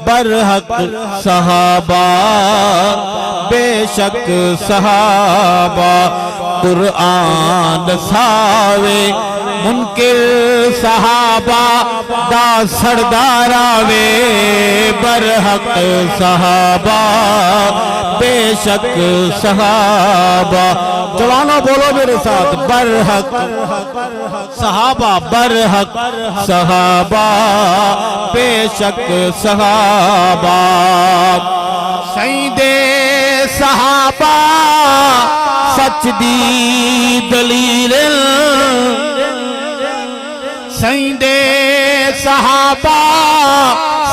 برحق صحابہ بے شک صحابہ قرآن ساوے منکر صحابہ دا سرداراوے برحق صحابہ بے شک صحابہ جوانوں بولو میرے ساتھ برحق صحابہ برحق صحابہ بے شک صحابہ سیدے صحابہ سچ دی دلیل سیدے صحابہ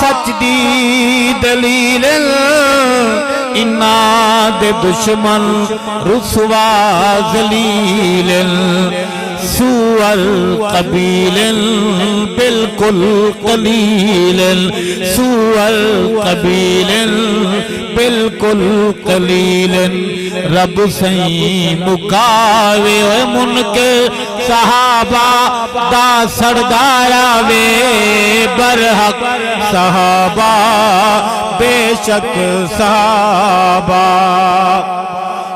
سچ دی دلیل اناد دشمن رسوا ذلیل سوء القبیل بالکل قلیل سوء القبیل بالکل قلیل رب سہی مکاوے منکر صحابہ دا سرداراوے برحق صحابہ بے شک صحابہ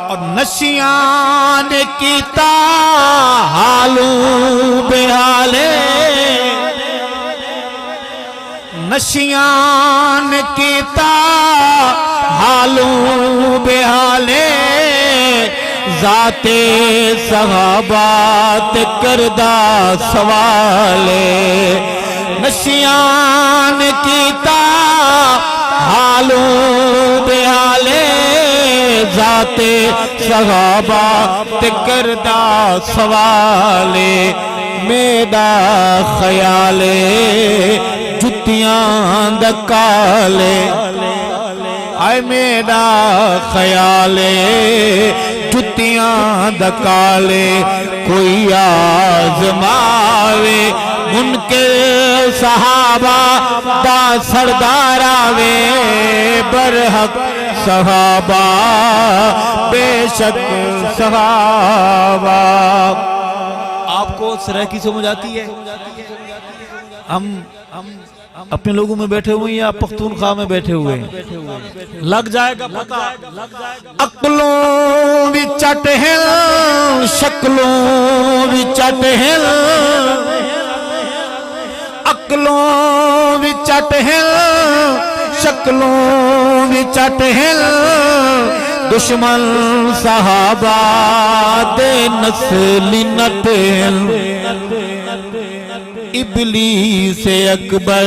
اور نشیان کیتا حالو بحالے نشیان کیتا حالو بحالے ذات صحابات کردہ سوالے نشیان کیتا حالو بحالے ذات صحابہ کردہ سوالے میرا خیالے جتیاں دکالے آئے میرا خیالے جتیاں دکالے کوئی آزماوے منکر صحابہ دا سرداراوے برحق صحابہ بے شک صحابہ آپ کو سرائکی سمجھ آتی ہے ہم اپنے لوگوں میں بیٹھے ہوئے ہیں یا پختونخوا میں بیٹھے ہوئے ہیں لگ جائے گا پتہ عقلوں بھی چٹ ہیں شکلوں بھی چٹ ہیں عقلوں بھی چٹ ہیں شکلوں بھی چٹ ہیں دشمن صحابہ دے نسل نٹیں ابلیس اکبر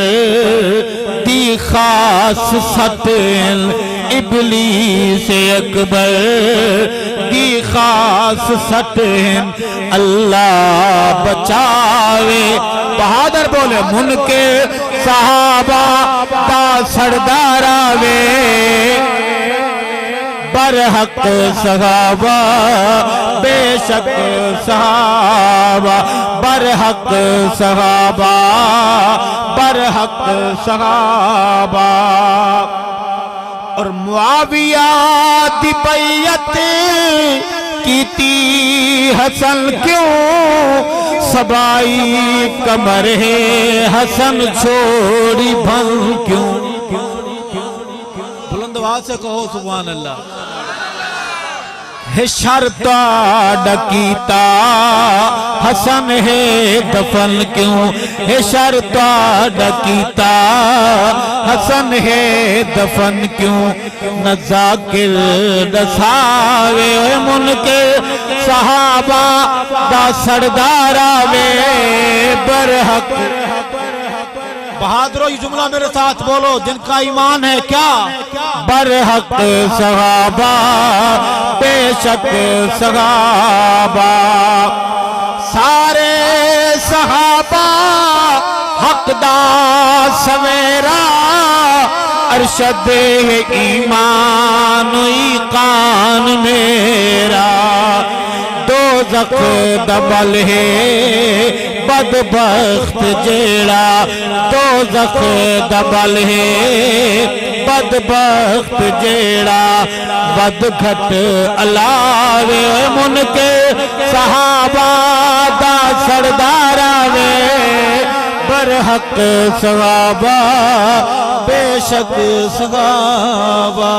دی خاص سٹیں ابلیس اکبر دی خاص سٹیں اللہ بچاوے بہادر بولے منکر صحابہ دا سرداراوے برحق صحابہ بے شک صحابہ برحق صحابہ برحق صحابہ اور معاویہ دی بیعت کیتی حسن کیوں سبائی کمر ہے حسن چھوڑی بھن کیوں بلند آواز سے کہو سبحان اللہ ہے شرطہ ڈکیتا حسن ہے دفن کیوں ہے شرطہ ڈکیتا حسن ہے دفن کیوں نہ ذاکر دساوے منکر صحابہ دا سرداراوے برحق بہادروں یہ جملہ میرے ساتھ بولو جن کا ایمان ہے کیا برحق صحابہ بے شک صحابہ سارے صحابہ حق دا سویرا ارشد ایمان ایقان میرا دوزخ دبل ہے بدبخت جیڑا دوزخ دبل ہے بدبخت جیڑا بدگھٹ علاوے منکر صحابہ دا سرداراوے برحق صحابہ بے شک صحابہ